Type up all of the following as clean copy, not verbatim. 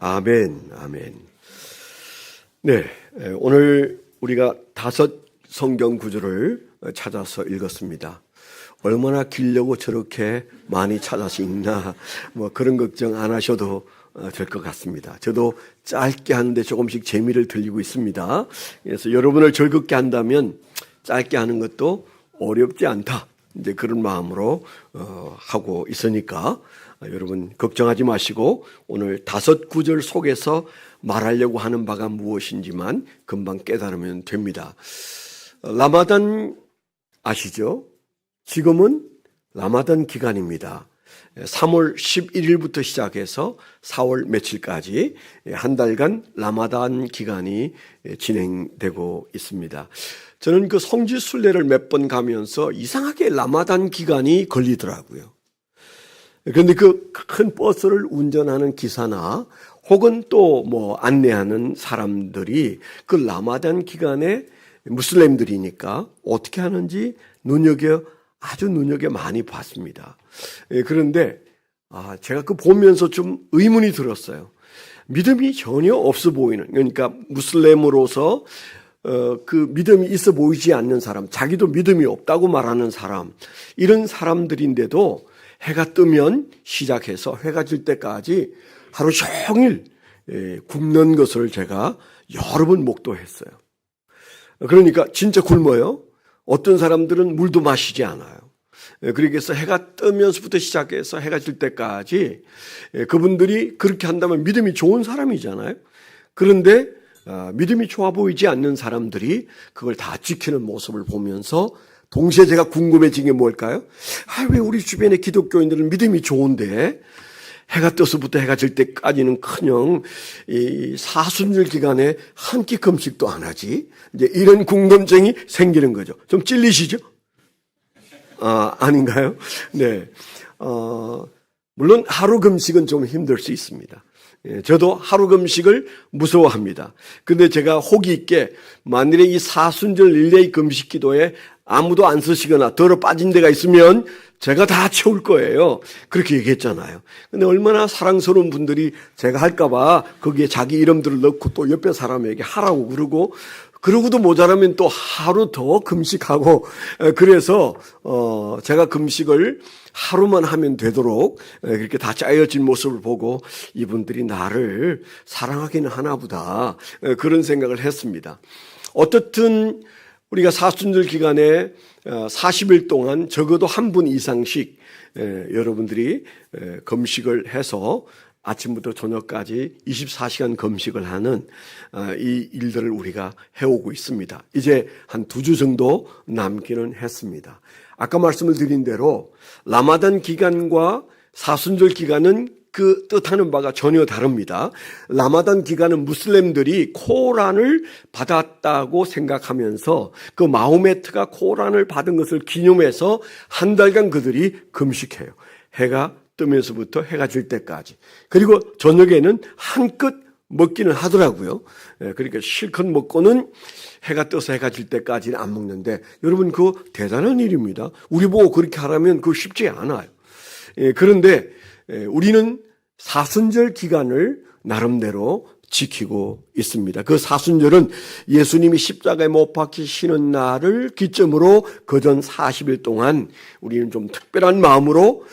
아멘, 아멘. 네, 오늘 우리가 5 성경 구절을 찾아서 읽었습니다. 얼마나 길려고 저렇게 많이 찾아서 읽나, 그런 걱정 안 하셔도 될 것 같습니다. 저도 짧게 하는데 조금씩 재미를 들리고 있습니다. 그래서 여러분을 즐겁게 한다면 짧게 하는 것도 어렵지 않다, 이제 그런 마음으로 하고 있으니까 여러분 걱정하지 마시고 오늘 5 구절 속에서 말하려고 하는 바가 무엇인지만 금방 깨달으면 됩니다. 라마단 아시죠? 지금은 라마단 기간입니다. 3월 11일부터 시작해서 4월 며칠까지 한 달간 라마단 기간이 진행되고 있습니다. 저는 그 성지 순례를 몇 번 가면서 이상하게 라마단 기간이 걸리더라고요. 그런데 그 큰 버스를 운전하는 기사나 혹은 또 안내하는 사람들이 그 라마단 기간에 무슬림들이니까 어떻게 하는지 아주 눈여겨 많이 봤습니다. 그런데 제가 그 보면서 좀 의문이 들었어요. 믿음이 전혀 없어 보이는, 그러니까 무슬림으로서 그 믿음이 있어 보이지 않는 사람, 자기도 믿음이 없다고 말하는 사람, 이런 사람들인데도 해가 뜨면 시작해서 해가 질 때까지 하루 종일 굶는 것을 제가 여러 번 목도했어요. 그러니까 진짜 굶어요. 어떤 사람들은 물도 마시지 않아요. 그래서 해가 뜨면서부터 시작해서 해가 질 때까지 그분들이 그렇게 한다면 믿음이 좋은 사람이잖아요. 그런데 믿음이 좋아 보이지 않는 사람들이 그걸 다 지키는 모습을 보면서 동시에 제가 궁금해진 게 뭘까요? 왜 우리 주변의 기독교인들은 믿음이 좋은데 해가 떠서부터 해가 질 때까지는 이 사순절 기간에 한 끼 금식도 안 하지? 이제 이런 궁금증이 생기는 거죠. 좀 찔리시죠? 아닌가요? 네. 물론 하루 금식은 좀 힘들 수 있습니다. 저도 하루 금식을 무서워합니다. 근데 제가 호기 있게 만일에 이 사순절 릴레이 금식 기도에 아무도 안 쓰시거나 덜어 빠진 데가 있으면 제가 다 채울 거예요. 그렇게 얘기했잖아요. 근데 얼마나 사랑스러운 분들이 제가 할까봐 거기에 자기 이름들을 넣고 또 옆에 사람에게 하라고 그러고도 모자라면 또 하루 더 금식하고, 그래서 제가 금식을 하루만 하면 되도록 그렇게 다 짜여진 모습을 보고 이분들이 나를 사랑하기는 하나보다, 그런 생각을 했습니다. 어떻든 우리가 사순절 기간에 40일 동안 적어도 한 분 이상씩 여러분들이 금식을 해서 아침부터 저녁까지 24시간 금식을 하는 이 일들을 우리가 해오고 있습니다. 이제 한 2주 정도 남기는 했습니다. 아까 말씀을 드린 대로 라마단 기간과 사순절 기간은 그 뜻하는 바가 전혀 다릅니다. 라마단 기간은 무슬림들이 코란을 받았다고 생각하면서 그 마호메트가 코란을 받은 것을 기념해서 한 달간 그들이 금식해요. 해가 뜨면서부터 해가 질 때까지. 그리고 저녁에는 한껏 먹기는 하더라고요. 그러니까 실컷 먹고는 해가 떠서 해가 질 때까지는 안 먹는데, 여러분 그거 대단한 일입니다. 우리 보고 그렇게 하라면 그거 쉽지 않아요. 그런데 우리는 사순절 기간을 나름대로 지키고 있습니다. 그 사순절은 예수님이 십자가에 못 박히시는 날을 기점으로 그전 40일 동안 우리는 좀 특별한 마음으로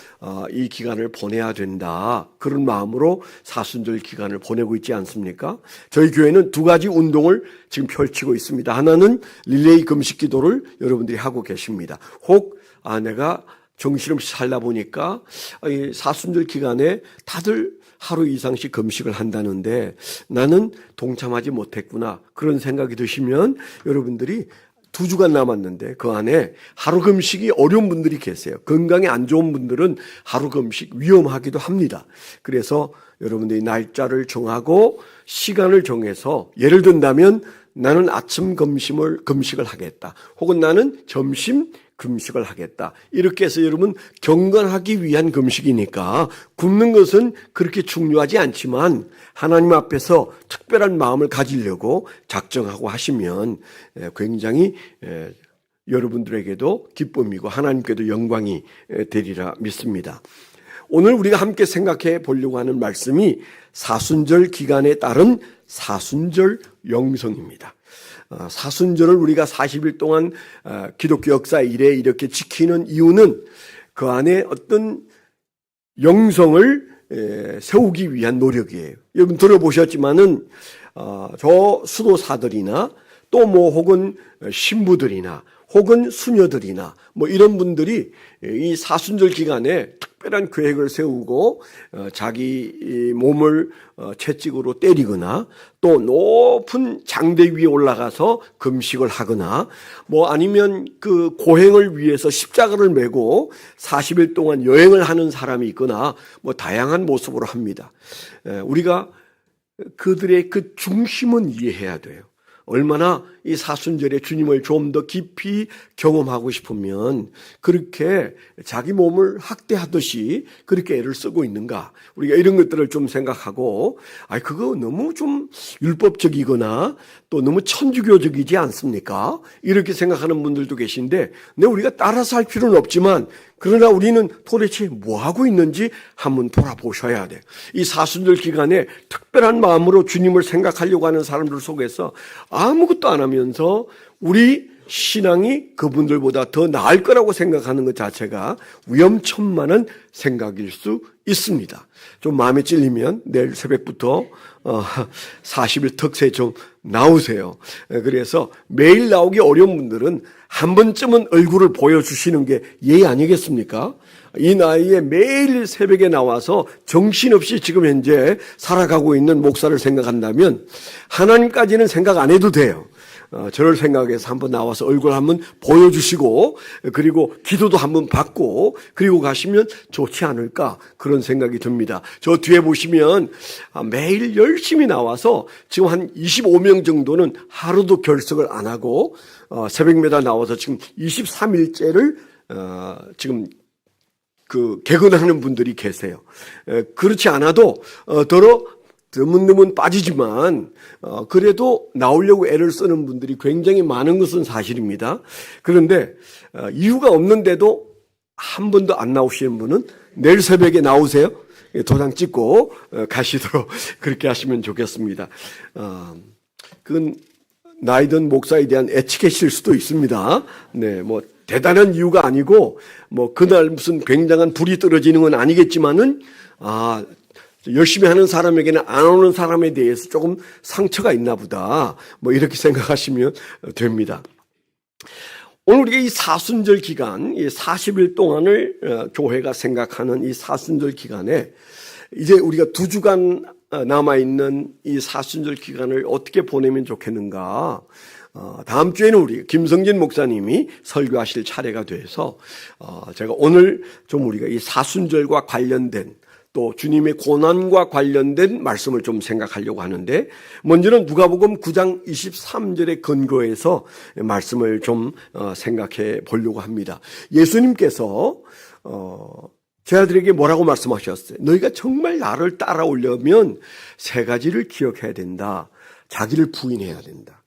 이 기간을 보내야 된다, 그런 마음으로 사순절 기간을 보내고 있지 않습니까? 저희 교회는 2가지 운동을 지금 펼치고 있습니다. 하나는 릴레이 금식 기도를 여러분들이 하고 계십니다. 혹 내가 정신없이 살다 보니까 이 사순절 기간에 다들 하루 이상씩 금식을 한다는데 나는 동참하지 못했구나, 그런 생각이 드시면 여러분들이 2주간 남았는데 그 안에 하루 금식이 어려운 분들이 계세요. 건강에 안 좋은 분들은 하루 금식 위험하기도 합니다. 그래서 여러분들이 날짜를 정하고 시간을 정해서, 예를 든다면 나는 아침 금식을 하겠다, 혹은 나는 점심 금식을 하겠다, 이렇게 해서 여러분 경건하기 위한 금식이니까 굶는 것은 그렇게 중요하지 않지만 하나님 앞에서 특별한 마음을 가지려고 작정하고 하시면 굉장히 여러분들에게도 기쁨이고 하나님께도 영광이 되리라 믿습니다. 오늘 우리가 함께 생각해 보려고 하는 말씀이 사순절 기간에 따른 사순절 영성입니다. 사순절을 우리가 40일 동안 기독교 역사 이래 이렇게 지키는 이유는 그 안에 어떤 영성을 세우기 위한 노력이에요. 여러분 들어보셨지만은 저 수도사들이나 또 뭐 혹은 신부들이나 혹은 수녀들이나 뭐 이런 분들이 이 사순절 기간에 특별한 계획을 세우고 자기 몸을 채찍으로 때리거나 또 높은 장대 위에 올라가서 금식을 하거나 뭐 아니면 그 고행을 위해서 십자가를 메고 40일 동안 여행을 하는 사람이 있거나 뭐 다양한 모습으로 합니다. 우리가 그들의 그 중심은 이해해야 돼요. 얼마나 이 사순절에 주님을 좀 더 깊이 경험하고 싶으면 그렇게 자기 몸을 학대하듯이 그렇게 애를 쓰고 있는가. 우리가 이런 것들을 좀 생각하고 그거 너무 좀 율법적이거나 또 너무 천주교적이지 않습니까? 이렇게 생각하는 분들도 계신데 우리가 따라서 할 필요는 없지만 그러나 우리는 도대체 뭐 하고 있는지 한번 돌아보셔야 돼. 이 사순절 기간에 특별한 마음으로 주님을 생각하려고 하는 사람들 속에서 아무것도 안 하면서 우리 신앙이 그분들보다 더 나을 거라고 생각하는 것 자체가 위험천만한 생각일 수 있습니다. 좀 마음에 찔리면 내일 새벽부터 40일 특세 좀 나오세요. 그래서 매일 나오기 어려운 분들은 한 번쯤은 얼굴을 보여주시는 게 예의 아니겠습니까? 이 나이에 매일 새벽에 나와서 정신없이 지금 현재 살아가고 있는 목사를 생각한다면 하나님까지는 생각 안 해도 돼요. 저를 생각해서 한번 나와서 얼굴 한번 보여주시고 그리고 기도도 한번 받고 그리고 가시면 좋지 않을까 그런 생각이 듭니다. 저 뒤에 보시면 매일 열심히 나와서 지금 한 25명 정도는 하루도 결석을 안 하고 새벽마다 나와서 지금 23일째를 지금 개근하는 분들이 계세요. 그렇지 않아도 드문드문 빠지지만 그래도 나오려고 애를 쓰는 분들이 굉장히 많은 것은 사실입니다. 그런데 이유가 없는데도 한 번도 안 나오시는 분은 내일 새벽에 나오세요. 도장 찍고 가시도록 그렇게 하시면 좋겠습니다. 그건 나이 든 목사에 대한 에티켓일 수도 있습니다. 네, 뭐 대단한 이유가 아니고 뭐 그날 무슨 굉장한 불이 떨어지는 건 아니겠지만은 열심히 하는 사람에게는 안 오는 사람에 대해서 조금 상처가 있나 보다. 뭐 이렇게 생각하시면 됩니다. 오늘 우리가 이 사순절 기간, 이 40일 동안을 교회가 생각하는 이 사순절 기간에 이제 우리가 2주간 남아있는 이 사순절 기간을 어떻게 보내면 좋겠는가. 다음 주에는 우리 김성진 목사님이 설교하실 차례가 돼서 제가 오늘 좀 우리가 이 사순절과 관련된 또 주님의 고난과 관련된 말씀을 좀 생각하려고 하는데 먼저는 누가복음 9장 23절에 근거해서 말씀을 좀 생각해 보려고 합니다. 예수님께서 제 아들에게 뭐라고 말씀하셨어요? 너희가 정말 나를 따라오려면 3가지를 기억해야 된다. 자기를 부인해야 된다.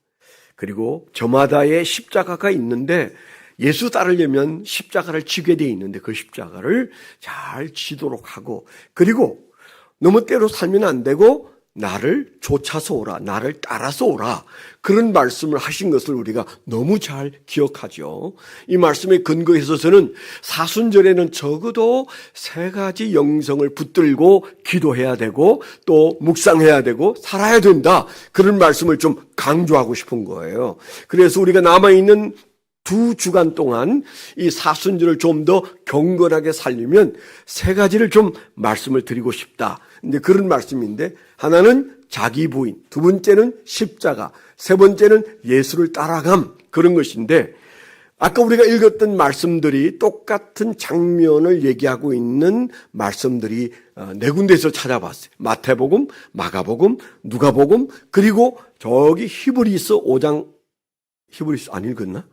그리고 저마다의 십자가가 있는데 예수 따르려면 십자가를 지게 돼 있는데 그 십자가를 잘 지도록 하고 그리고 너무 때로 살면 안 되고 나를 쫓아서 오라, 나를 따라서 오라 그런 말씀을 하신 것을 우리가 너무 잘 기억하죠. 이 말씀에 근거해서는 사순절에는 적어도 3가지 영성을 붙들고 기도해야 되고 또 묵상해야 되고 살아야 된다 그런 말씀을 좀 강조하고 싶은 거예요. 그래서 우리가 남아있는 2주간 동안 이 사순절을 좀 더 경건하게 살리면 3가지를 좀 말씀을 드리고 싶다. 근데 그런 말씀인데 하나는 자기 부인, 2번째는 십자가, 3번째는 예수를 따라감 그런 것인데 아까 우리가 읽었던 말씀들이 똑같은 장면을 얘기하고 있는 말씀들이 4군데에서 찾아봤어요. 마태복음, 마가복음, 누가복음 그리고 저기 히브리서 5장 히브리서 안 읽었나?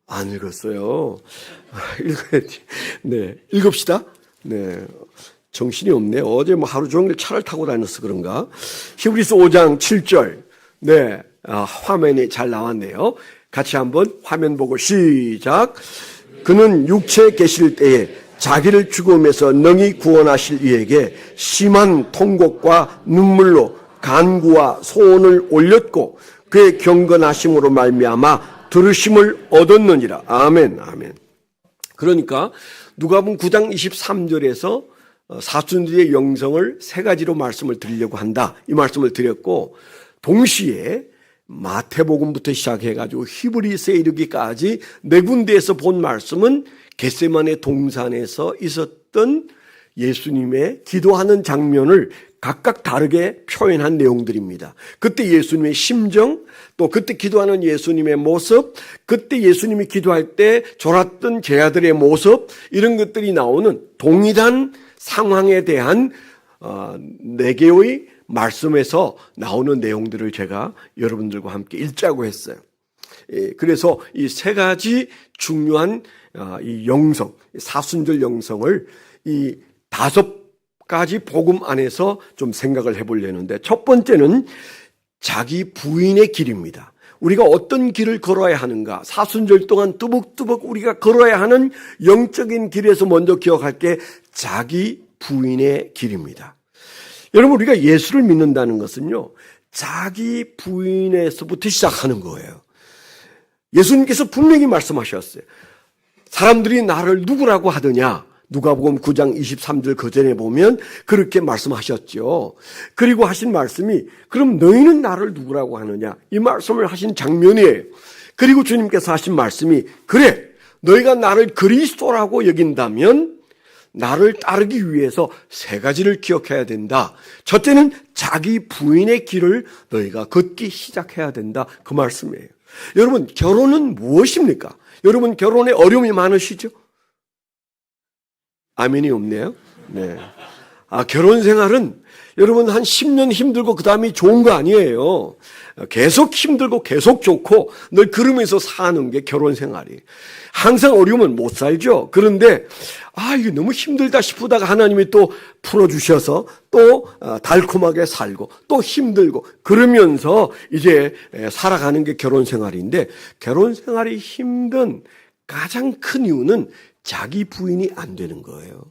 안 읽었어요. 읽어야지. 네. 읽읍시다. 네. 정신이 없네요. 어제 뭐 하루 종일 차를 타고 다녀서 그런가. 히브리서 5장 7절. 네. 화면이 잘 나왔네요. 같이 한번 화면 보고 시작. 그는 육체에 계실 때에 자기를 죽음에서 능히 구원하실 이에게 심한 통곡과 눈물로 간구와 소원을 올렸고 그의 경건하심으로 말미암아 들으심을 얻었느니라. 아멘, 아멘. 그러니까 누가복음 9장 23절에서 사순절의 영성을 세 가지로 말씀을 드리려고 한다, 이 말씀을 드렸고, 동시에 마태복음부터 시작해가지고 히브리서에 이르기까지 네 군데에서 본 말씀은 겟세마네 동산에서 있었던 예수님의 기도하는 장면을 각각 다르게 표현한 내용들입니다. 그때 예수님의 심정, 또 그때 기도하는 예수님의 모습, 그때 예수님이 기도할 때 졸았던 제자들의 모습, 이런 것들이 나오는 동일한 상황에 대한 네 개의 말씀에서 나오는 내용들을 제가 여러분들과 함께 읽자고 했어요. 그래서 이 세 가지 중요한 이 영성, 사순절 영성을 이 5가지 복음 안에서 좀 생각을 해보려는데, 첫 번째는 자기 부인의 길입니다. 우리가 어떤 길을 걸어야 하는가, 사순절 동안 뚜벅뚜벅 우리가 걸어야 하는 영적인 길에서 먼저 기억할 게 자기 부인의 길입니다. 여러분, 우리가 예수를 믿는다는 것은요, 자기 부인에서부터 시작하는 거예요. 예수님께서 분명히 말씀하셨어요. 사람들이 나를 누구라고 하더냐? 누가복음 9장 23절 그 전에 보면 그렇게 말씀하셨죠. 그리고 하신 말씀이, 그럼 너희는 나를 누구라고 하느냐? 이 말씀을 하신 장면이에요. 그리고 주님께서 하신 말씀이, 그래, 너희가 나를 그리스도라고 여긴다면 나를 따르기 위해서 세 가지를 기억해야 된다. 첫째는 자기 부인의 길을 너희가 걷기 시작해야 된다, 그 말씀이에요. 여러분, 결혼은 무엇입니까? 여러분, 결혼에 어려움이 많으시죠? 아멘이 없네요. 네. 결혼 생활은 여러분 한 10년 힘들고 그 다음이 좋은 거 아니에요. 계속 힘들고 계속 좋고 늘 그러면서 사는 게 결혼 생활이에요. 항상 어려우면 못 살죠. 그런데 이게 너무 힘들다 싶다가 하나님이 또 풀어주셔서 또 달콤하게 살고 또 힘들고 그러면서 이제 살아가는 게 결혼 생활인데, 결혼 생활이 힘든 가장 큰 이유는 자기 부인이 안 되는 거예요.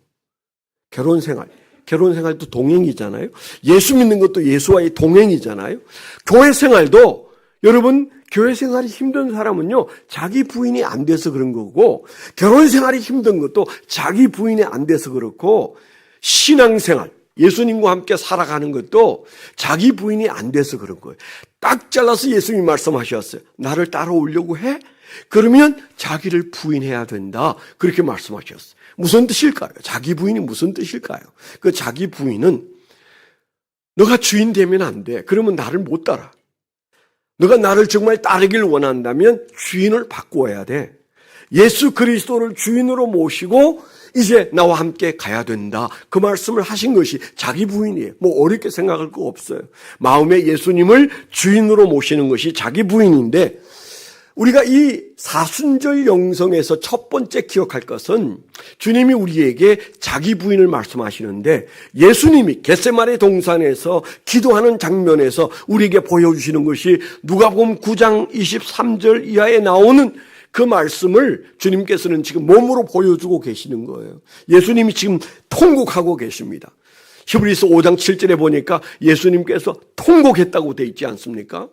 결혼 생활도 동행이잖아요. 예수 믿는 것도 예수와의 동행이잖아요. 교회 생활도, 여러분, 교회 생활이 힘든 사람은요, 자기 부인이 안 돼서 그런 거고, 결혼 생활이 힘든 것도 자기 부인이 안 돼서 그렇고, 신앙생활, 예수님과 함께 살아가는 것도 자기 부인이 안 돼서 그런 거예요. 딱 잘라서 예수님이 말씀하셨어요. 나를 따라오려고 해? 그러면 자기를 부인해야 된다, 그렇게 말씀하셨어요. 무슨 뜻일까요? 자기 부인이 무슨 뜻일까요? 그 자기 부인은, 너가 주인 되면 안 돼. 그러면 나를 못 따라. 너가 나를 정말 따르길 원한다면 주인을 바꾸어야 돼. 예수 그리스도를 주인으로 모시고 이제 나와 함께 가야 된다, 그 말씀을 하신 것이 자기 부인이에요. 뭐 어렵게 생각할 거 없어요. 마음에 예수님을 주인으로 모시는 것이 자기 부인인데, 우리가 이 사순절 영성에서 첫 번째 기억할 것은, 주님이 우리에게 자기 부인을 말씀하시는데, 예수님이 겟세마네 동산에서 기도하는 장면에서 우리에게 보여주시는 것이 누가복음 9장 23절 이하에 나오는 그 말씀을 주님께서는 지금 몸으로 보여주고 계시는 거예요. 예수님이 지금 통곡하고 계십니다. 히브리서 5장 7절에 보니까 예수님께서 통곡했다고 돼 있지 않습니까?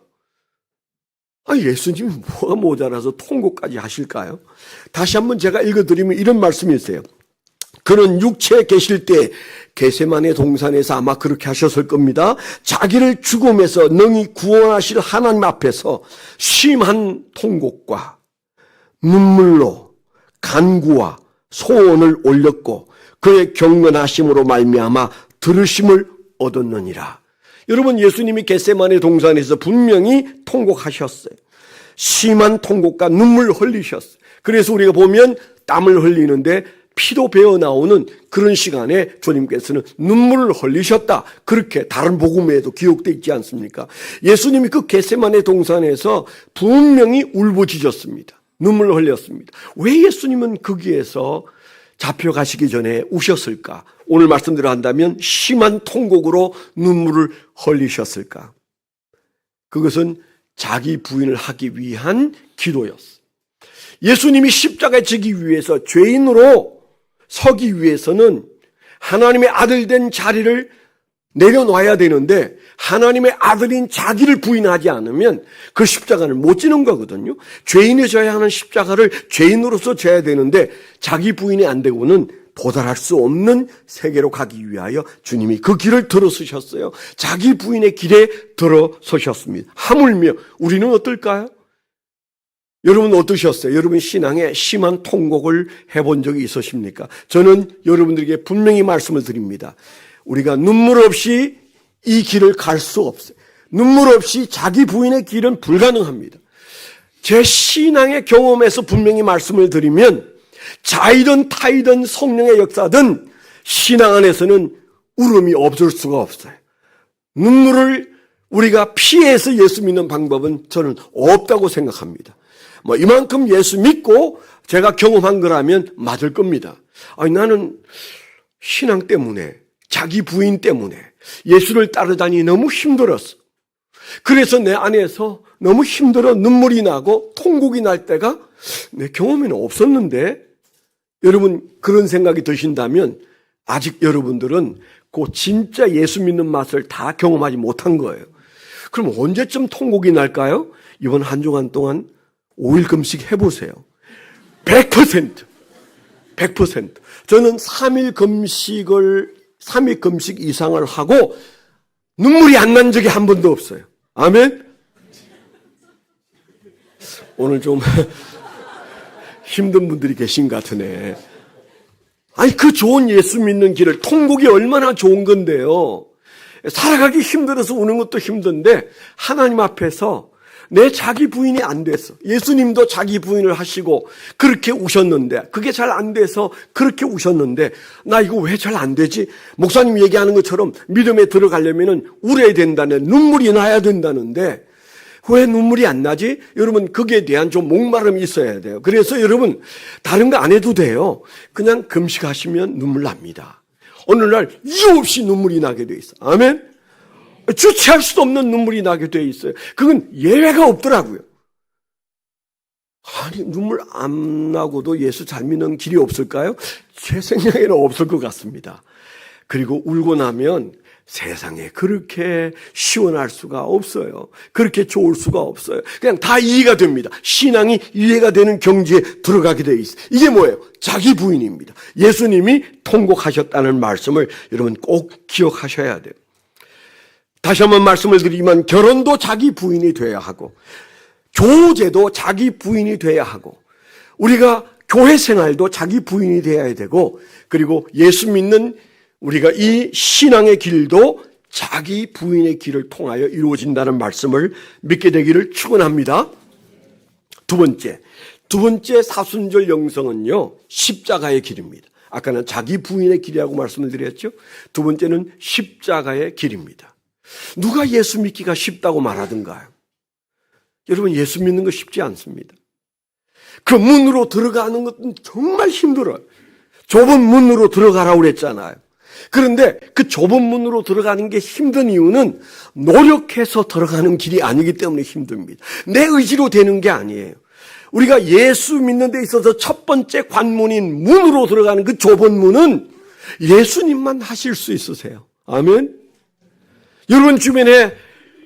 예수님이 뭐가 모자라서 통곡까지 하실까요? 다시 한번 제가 읽어드리면 이런 말씀이 있어요. 그는 육체에 계실 때 겟세마네 동산에서 아마 그렇게 하셨을 겁니다. 자기를 죽음에서 능히 구원하실 하나님 앞에서 심한 통곡과 눈물로 간구와 소원을 올렸고 그의 경건하심으로 말미암아 들으심을 얻었느니라. 여러분, 예수님이 겟세마네 동산에서 분명히 통곡하셨어요. 심한 통곡과 눈물 흘리셨어요. 그래서 우리가 보면 땀을 흘리는데 피도 배어 나오는 그런 시간에 주님께서는 눈물을 흘리셨다, 그렇게 다른 복음에도 기록되어 있지 않습니까? 예수님이 그 겟세마네 동산에서 분명히 울부짖었습니다. 눈물을 흘렸습니다. 왜 예수님은 거기에서 잡혀가시기 전에 우셨을까? 오늘 말씀대로 한다면 심한 통곡으로 눈물을 흘리셨을까? 그것은 자기 부인을 하기 위한 기도였어요. 예수님이 십자가에 지기 위해서 죄인으로 서기 위해서는 하나님의 아들 된 자리를 내려놔야 되는데 하나님의 아들인 자기를 부인하지 않으면 그 십자가를 못 지는 거거든요. 죄인이 져야 하는 십자가를 죄인으로서 져야 되는데 자기 부인이 안 되고는 도달할 수 없는 세계로 가기 위하여 주님이 그 길을 들어서셨어요. 자기 부인의 길에 들어서셨습니다. 하물며 우리는 어떨까요? 여러분 어떠셨어요? 여러분 신앙에 심한 통곡을 해본 적이 있으십니까? 저는 여러분들에게 분명히 말씀을 드립니다. 우리가 눈물 없이 이 길을 갈 수 없어요. 눈물 없이 자기 부인의 길은 불가능합니다. 제 신앙의 경험에서 분명히 말씀을 드리면 자이든 타이든 성령의 역사든 신앙 안에서는 울음이 없을 수가 없어요. 눈물을 우리가 피해서 예수 믿는 방법은 저는 없다고 생각합니다. 이만큼 예수 믿고 제가 경험한 거라면 맞을 겁니다. 아니, 나는 신앙 때문에, 자기 부인 때문에 예수를 따르다니 너무 힘들었어. 그래서 내 안에서 너무 힘들어 눈물이 나고 통곡이 날 때가 내 경험에는 없었는데, 여러분 그런 생각이 드신다면 아직 여러분들은 그 진짜 예수 믿는 맛을 다 경험하지 못한 거예요. 그럼 언제쯤 통곡이 날까요? 이번 한 주간 동안 5일 금식 해보세요. 100%. 저는 3일 금식 이상을 하고 눈물이 안 난 적이 한 번도 없어요. 아멘? 오늘 좀 힘든 분들이 계신 것 같으네. 아니, 그 좋은 예수 믿는 길을, 통곡이 얼마나 좋은 건데요. 살아가기 힘들어서 우는 것도 힘든데 하나님 앞에서 내 자기 부인이 안 됐어. 예수님도 자기 부인을 하시고 그렇게 우셨는데, 그게 잘 안 돼서 그렇게 우셨는데, 나 이거 왜 잘 안 되지? 목사님 얘기하는 것처럼 믿음에 들어가려면 울어야 된다네, 눈물이 나야 된다는데 왜 눈물이 안 나지? 여러분 거기에 대한 좀 목마름이 있어야 돼요. 그래서 여러분 다른 거 안 해도 돼요. 그냥 금식하시면 눈물 납니다. 어느 날 이유 없이 눈물이 나게 돼 있어. 아멘? 주체할 수도 없는 눈물이 나게 돼 있어요. 그건 예외가 없더라고요. 아니, 눈물 안 나고도 예수 잘 믿는 길이 없을까요? 제 생각에는 없을 것 같습니다. 그리고 울고 나면 세상에 그렇게 시원할 수가 없어요. 그렇게 좋을 수가 없어요. 그냥 다 이해가 됩니다. 신앙이 이해가 되는 경지에 들어가게 돼 있어요. 이게 뭐예요? 자기 부인입니다. 예수님이 통곡하셨다는 말씀을 여러분 꼭 기억하셔야 돼요. 다시 한번 말씀을 드리면 결혼도 자기 부인이 돼야 하고, 교제도 자기 부인이 돼야 하고, 우리가 교회 생활도 자기 부인이 돼야 되고, 그리고 예수 믿는 우리가 이 신앙의 길도 자기 부인의 길을 통하여 이루어진다는 말씀을 믿게 되기를 축원합니다. 두 번째 사순절 영성은요, 십자가의 길입니다. 아까는 자기 부인의 길이라고 말씀을 드렸죠. 두 번째는 십자가의 길입니다. 누가 예수 믿기가 쉽다고 말하던가요? 여러분, 예수 믿는 거 쉽지 않습니다. 그 문으로 들어가는 것은 정말 힘들어요. 좁은 문으로 들어가라고 그랬잖아요. 그런데 그 좁은 문으로 들어가는 게 힘든 이유는 노력해서 들어가는 길이 아니기 때문에 힘듭니다. 내 의지로 되는 게 아니에요. 우리가 예수 믿는 데 있어서 첫 번째 관문인 문으로 들어가는 그 좁은 문은 예수님만 하실 수 있으세요. 아멘? 여러분 주변에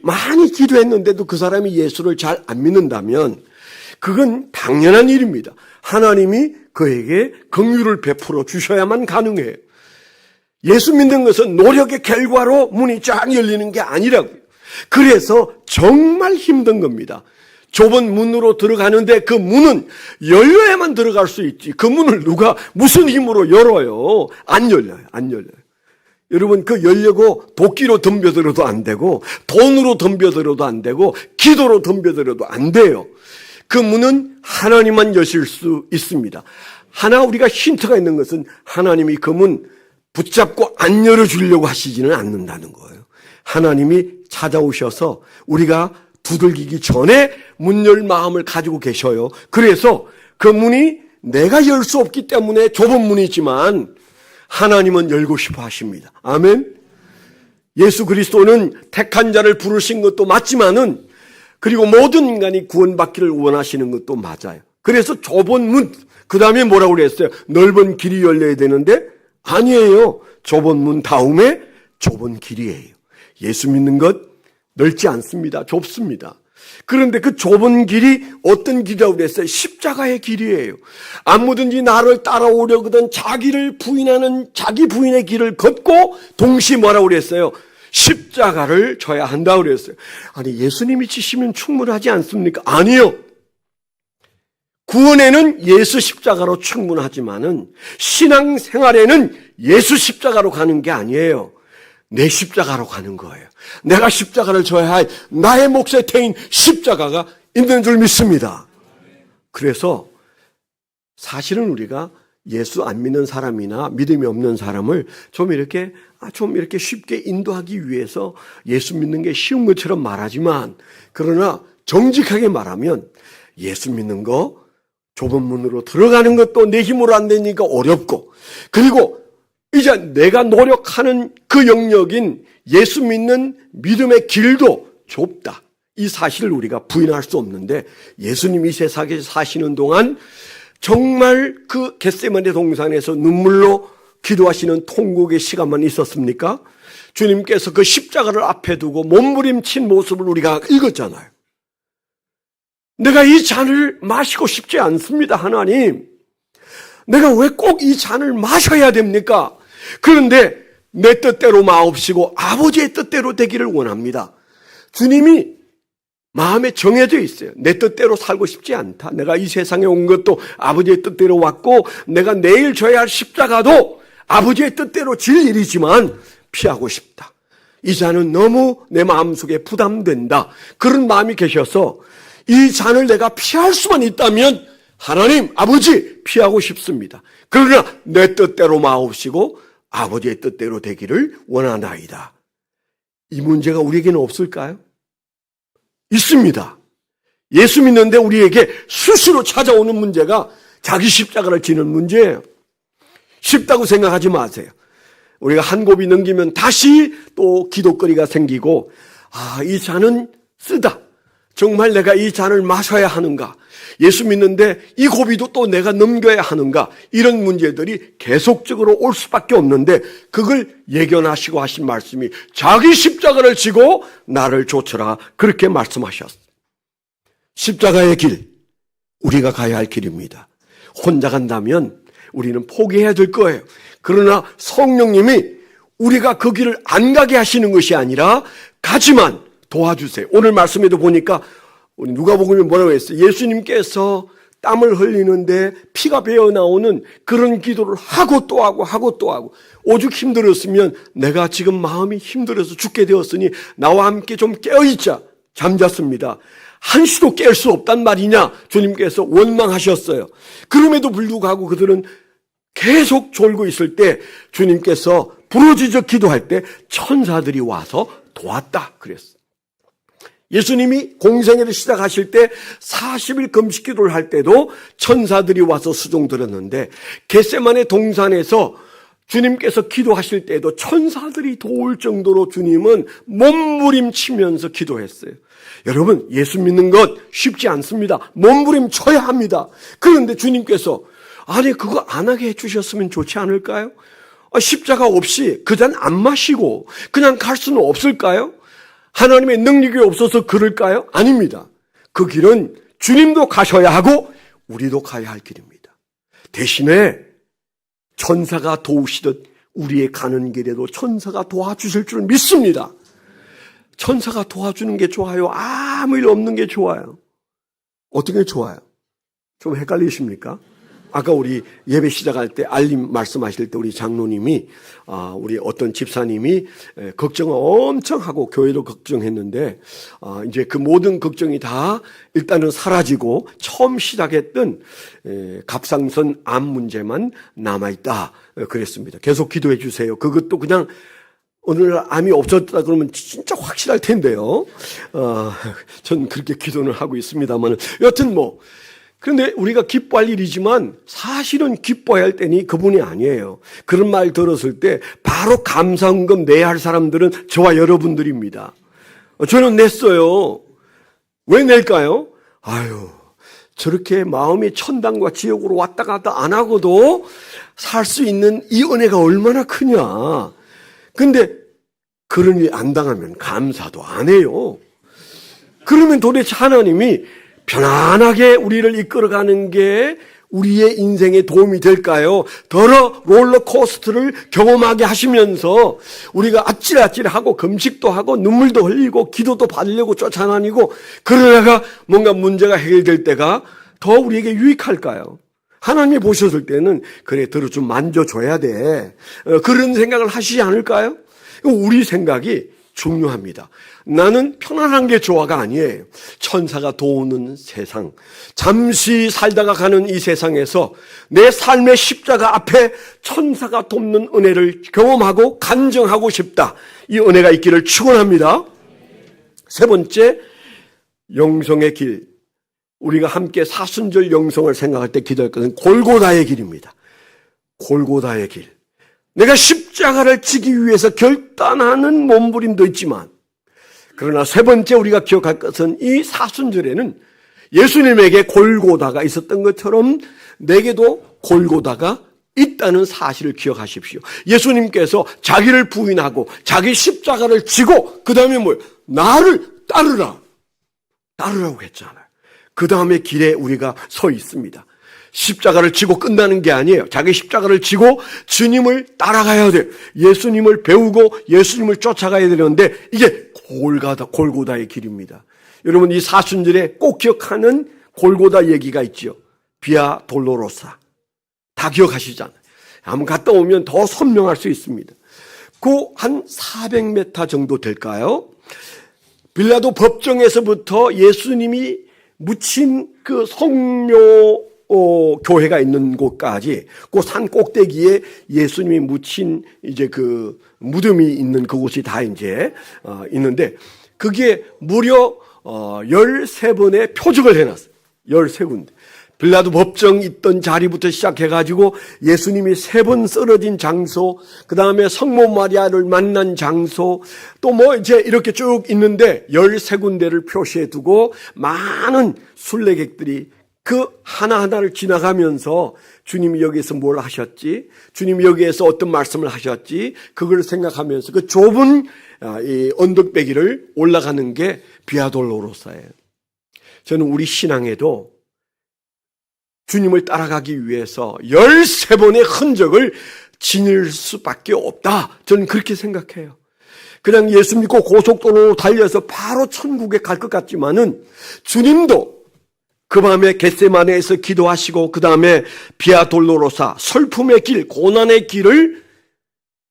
많이 기도했는데도 그 사람이 예수를 잘 안 믿는다면 그건 당연한 일입니다. 하나님이 그에게 긍휼을 베풀어 주셔야만 가능해요. 예수 믿는 것은 노력의 결과로 문이 쫙 열리는 게 아니라고요. 그래서 정말 힘든 겁니다. 좁은 문으로 들어가는데 그 문은 열려야만 들어갈 수 있지. 그 문을 누가 무슨 힘으로 열어요? 안 열려요. 여러분, 그 열려고 도끼로 덤벼들어도 안 되고, 돈으로 덤벼들어도 안 되고, 기도로 덤벼들어도 안 돼요. 그 문은 하나님만 여실 수 있습니다. 하나 우리가 힌트가 있는 것은 하나님이 그 문 붙잡고 안 열어주려고 하시지는 않는다는 거예요. 하나님이 찾아오셔서 우리가 두들기기 전에 문 열 마음을 가지고 계셔요. 그래서 그 문이 내가 열 수 없기 때문에 좁은 문이지만 하나님은 열고 싶어 하십니다. 아멘. 예수 그리스도는 택한 자를 부르신 것도 맞지만은, 그리고 모든 인간이 구원받기를 원하시는 것도 맞아요. 그래서 좁은 문, 그 다음에 뭐라고 그랬어요? 넓은 길이 열려야 되는데 아니에요. 좁은 문 다음에 좁은 길이에요. 예수 믿는 것 넓지 않습니다. 좁습니다. 그런데 그 좁은 길이 어떤 길이라고 그랬어요? 십자가의 길이에요. 아무든지 나를 따라오려거든 자기를 부인하는 자기 부인의 길을 걷고 동시에 뭐라고 그랬어요? 십자가를 져야 한다고 그랬어요. 아니 예수님이 지시면 충분하지 않습니까? 아니요. 구원에는 예수 십자가로 충분하지만은 신앙생활에는 예수 십자가로 가는 게 아니에요. 내 십자가로 가는 거예요. 내가 십자가를 져야 할 나의 몫의 태인 십자가가 있는 줄 믿습니다. 그래서 사실은 우리가 예수 안 믿는 사람이나 믿음이 없는 사람을 좀 이렇게 쉽게 인도하기 위해서 예수 믿는 게 쉬운 것처럼 말하지만 그러나 정직하게 말하면 예수 믿는 거 좁은 문으로 들어가는 것도 내 힘으로 안 되니까 어렵고 그리고 이제 내가 노력하는 그 영역인 예수 믿는 믿음의 길도 좁다. 이 사실을 우리가 부인할 수 없는데 예수님이 세상에 사시는 동안 정말 그 겟세마네 동산에서 눈물로 기도하시는 통곡의 시간만 있었습니까? 주님께서 그 십자가를 앞에 두고 몸부림친 모습을 우리가 읽었잖아요. 내가 이 잔을 마시고 싶지 않습니다, 하나님. 내가 왜 꼭 이 잔을 마셔야 됩니까? 그런데 내 뜻대로 마옵시고 아버지의 뜻대로 되기를 원합니다. 주님이 마음에 정해져 있어요. 내 뜻대로 살고 싶지 않다. 내가 이 세상에 온 것도 아버지의 뜻대로 왔고 내가 내일 져야 할 십자가도 아버지의 뜻대로 질 일이지만 피하고 싶다. 이 잔은 너무 내 마음속에 부담된다. 그런 마음이 계셔서 이 잔을 내가 피할 수만 있다면 하나님 아버지 피하고 싶습니다. 그러나 내 뜻대로 마옵시고 아버지의 뜻대로 되기를 원하나이다. 이 문제가 우리에게는 없을까요? 있습니다. 예수 믿는데 우리에게 수시로 찾아오는 문제가 자기 십자가를 지는 문제예요. 쉽다고 생각하지 마세요. 우리가 한 고비 넘기면 다시 또 기도거리가 생기고 이 잔은 쓰다. 정말 내가 이 잔을 마셔야 하는가? 예수 믿는데 이 고비도 또 내가 넘겨야 하는가? 이런 문제들이 계속적으로 올 수밖에 없는데 그걸 예견하시고 하신 말씀이 자기 십자가를 지고 나를 좇으라 그렇게 말씀하셨어요. 십자가의 길, 우리가 가야 할 길입니다. 혼자 간다면 우리는 포기해야 될 거예요. 그러나 성령님이 우리가 그 길을 안 가게 하시는 것이 아니라 가지만 도와주세요. 오늘 말씀에도 보니까 우리 누가복음에 뭐라고 했어요? 예수님께서 땀을 흘리는데 피가 배어 나오는 그런 기도를 하고 또 하고 오죽 힘들었으면 내가 지금 마음이 힘들어서 죽게 되었으니 나와 함께 좀 깨어있자. 잠잤습니다. 한시도 깰 수 없단 말이냐? 주님께서 원망하셨어요. 그럼에도 불구하고 그들은 계속 졸고 있을 때 주님께서 부르짖어 기도할 때 천사들이 와서 도왔다 그랬어요. 예수님이 공생애를 시작하실 때 40일 금식 기도를 할 때도 천사들이 와서 수종 들었는데 겟세마네 동산에서 주님께서 기도하실 때도 천사들이 도울 정도로 주님은 몸부림치면서 기도했어요. 여러분 예수 믿는 것 쉽지 않습니다. 몸부림쳐야 합니다. 그런데 주님께서 아니 그거 안 하게 해주셨으면 좋지 않을까요? 십자가 없이 그 잔 안 마시고 그냥 갈 수는 없을까요? 하나님의 능력이 없어서 그럴까요? 아닙니다. 그 길은 주님도 가셔야 하고 우리도 가야 할 길입니다. 대신에 천사가 도우시듯 우리의 가는 길에도 천사가 도와주실 줄 믿습니다. 천사가 도와주는 게 좋아요? 아무 일 없는 게 좋아요? 어떻게 좋아요? 좀 헷갈리십니까? 아까 우리 예배 시작할 때 알림 말씀하실 때 우리 장로님이 우리 어떤 집사님이 걱정을 엄청 하고 교회도 걱정했는데 이제 그 모든 걱정이 다 일단은 사라지고 처음 시작했던 갑상선 암 문제만 남아있다 그랬습니다. 계속 기도해 주세요. 그것도 그냥 오늘 암이 없었다 그러면 진짜 확실할 텐데요. 전 그렇게 기도는 하고 있습니다만 여튼 그런데 우리가 기뻐할 일이지만 사실은 기뻐해야 할 때니 그분이 아니에요. 그런 말 들었을 때 바로 감사헌금 내야 할 사람들은 저와 여러분들입니다. 저는 냈어요. 왜 낼까요? 저렇게 마음이 천당과 지옥으로 왔다 갔다 안 하고도 살 수 있는 이 은혜가 얼마나 크냐. 근데 그런 일 안 당하면 감사도 안 해요. 그러면 도대체 하나님이 편안하게 우리를 이끌어가는 게 우리의 인생에 도움이 될까요? 더러 롤러코스터를 경험하게 하시면서 우리가 아찔아찔하고 금식도 하고 눈물도 흘리고 기도도 받으려고 쫓아다니고 그러다가 뭔가 문제가 해결될 때가 더 우리에게 유익할까요? 하나님이 보셨을 때는 그래 더러 좀 만져줘야 돼. 그런 생각을 하시지 않을까요? 우리 생각이 중요합니다. 나는 편안한 게 좋아가 아니에요. 천사가 도우는 세상, 잠시 살다가 가는 이 세상에서 내 삶의 십자가 앞에 천사가 돕는 은혜를 경험하고 간증하고 싶다. 이 은혜가 있기를 축원합니다. 세 번째, 영성의 길. 우리가 함께 사순절 영성을 생각할 때 기도할 것은 골고다의 길입니다. 골고다의 길. 내가 십자가를 지기 위해서 결단하는 몸부림도 있지만, 그러나 세 번째 우리가 기억할 것은 이 사순절에는 예수님에게 골고다가 있었던 것처럼 내게도 골고다가 있다는 사실을 기억하십시오. 예수님께서 자기를 부인하고 자기 십자가를 지고 그 다음에 뭐예요? 나를 따르라고 했잖아요. 그 다음에 길에 우리가 서 있습니다. 십자가를 지고 끝나는 게 아니에요. 자기 십자가를 지고 주님을 따라가야 돼요. 예수님을 배우고 예수님을 쫓아가야 되는데 이게 골고다의 길입니다. 여러분 이 사순절에 꼭 기억하는 골고다 얘기가 있죠. 비아 돌로로사. 다 기억하시잖아요. 한번 갔다 오면 더 선명할 수 있습니다. 그 한 400m 정도 될까요? 빌라도 법정에서부터 예수님이 묻힌 그 성묘 교회가 있는 곳까지 그 산 꼭대기에 예수님이 묻힌 이제 그 무덤이 있는 그곳이 다 이제 있는데 그게 무려 13번의 표적을 해놨어요. 13군데. 빌라도 법정 있던 자리부터 시작해가지고 예수님이 3번 쓰러진 장소, 그 다음에 성모 마리아를 만난 장소, 또 뭐 이제 이렇게 쭉 있는데 13군데를 표시해 두고 많은 순례객들이 그 하나하나를 지나가면서 주님이 여기에서 뭘 하셨지? 주님이 여기에서 어떤 말씀을 하셨지? 그걸 생각하면서 그 좁은 이 언덕배기를 올라가는 게 비아돌로로사예요. 저는 우리 신앙에도 주님을 따라가기 위해서 13번의 흔적을 지닐 수밖에 없다. 저는 그렇게 생각해요. 그냥 예수 믿고 고속도로로 달려서 바로 천국에 갈 것 같지만은 주님도 그 밤에 겟세마네에서 기도하시고 그 다음에 비아돌로로사 슬픔의 길, 고난의 길을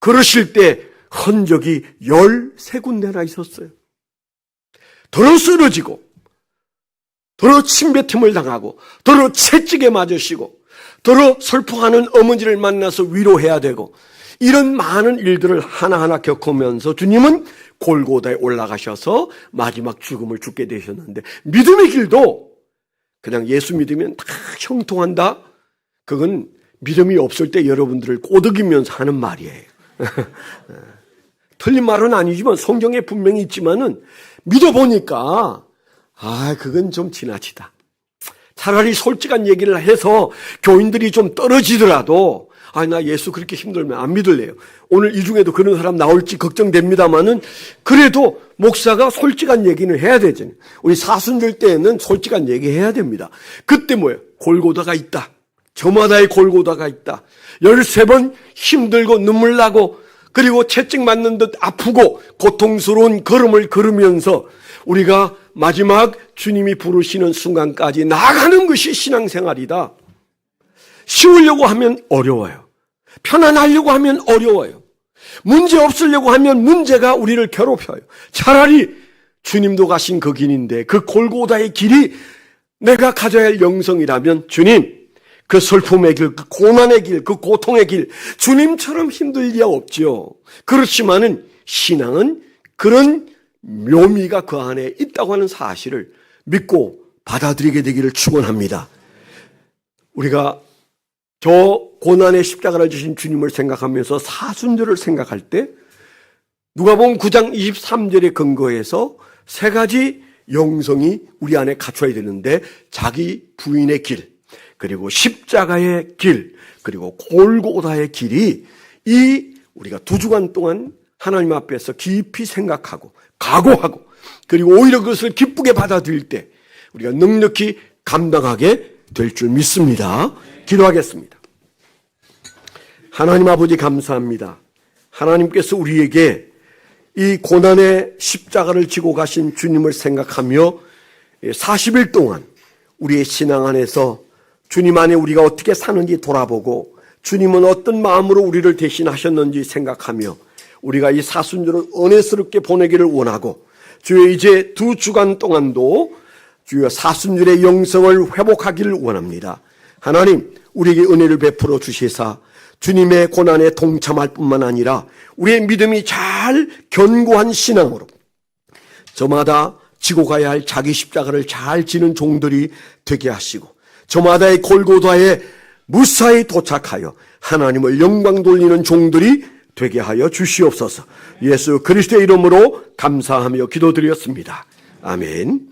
걸으실 때 흔적이 13군데나 있었어요. 더러 쓰러지고 더러 침뱉음을 당하고 더러 채찍에 맞으시고 더러 슬퍼하는 어머니를 만나서 위로해야 되고 이런 많은 일들을 하나하나 겪으면서 주님은 골고다에 올라가셔서 마지막 죽음을 죽게 되셨는데 믿음의 길도 그냥 예수 믿으면 다 형통한다? 그건 믿음이 없을 때 여러분들을 꼬드기면서 하는 말이에요. 틀린 말은 아니지만 성경에 분명히 있지만은 믿어보니까 그건 좀 지나치다. 차라리 솔직한 얘기를 해서 교인들이 좀 떨어지더라도 나 예수 그렇게 힘들면 안 믿을래요. 오늘 이 중에도 그런 사람 나올지 걱정됩니다만은 그래도 목사가 솔직한 얘기는 해야 되잖아요. 우리 사순절 때에는 솔직한 얘기 해야 됩니다. 그때 뭐예요? 골고다가 있다. 저마다의 골고다가 있다. 13번 힘들고 눈물 나고 그리고 채찍 맞는 듯 아프고 고통스러운 걸음을 걸으면서 우리가 마지막 주님이 부르시는 순간까지 나아가는 것이 신앙생활이다. 쉬우려고 하면 어려워요. 편안하려고 하면 어려워요. 문제 없으려고 하면 문제가 우리를 괴롭혀요. 차라리 주님도 가신 그 길인데 그 골고다의 길이 내가 가져야 할 영성이라면 주님, 그 슬픔의 길, 그 고난의 길, 그 고통의 길 주님처럼 힘들 리가 없죠. 그렇지만은 신앙은 그런 묘미가 그 안에 있다고 하는 사실을 믿고 받아들이게 되기를 축원합니다. 우리가 저 고난의 십자가를 지신 주님을 생각하면서 사순절을 생각할 때 누가복음 9장 23절에 근거해서 3가지 영성이 우리 안에 갖춰야 되는데 자기 부인의 길, 그리고 십자가의 길, 그리고 골고다의 길이 우리가 2주간 동안 하나님 앞에서 깊이 생각하고 각오하고 그리고 오히려 그것을 기쁘게 받아들일 때 우리가 넉넉히 감당하게 될 줄 믿습니다. 기도하겠습니다. 하나님 아버지 감사합니다. 하나님께서 우리에게 이 고난의 십자가를 지고 가신 주님을 생각하며 40일 동안 우리의 신앙 안에서 주님 안에 우리가 어떻게 사는지 돌아보고 주님은 어떤 마음으로 우리를 대신하셨는지 생각하며 우리가 이 사순절을 은혜스럽게 보내기를 원하고 주여 이제 2주간 동안도 주여 사순절의 영성을 회복하기를 원합니다. 하나님 우리에게 은혜를 베풀어 주시사 주님의 고난에 동참할 뿐만 아니라 우리의 믿음이 잘 견고한 신앙으로 저마다 지고 가야 할 자기 십자가를 잘 지는 종들이 되게 하시고 저마다의 골고다에 무사히 도착하여 하나님을 영광 돌리는 종들이 되게 하여 주시옵소서. 예수 그리스도의 이름으로 감사하며 기도드렸습니다. 아멘.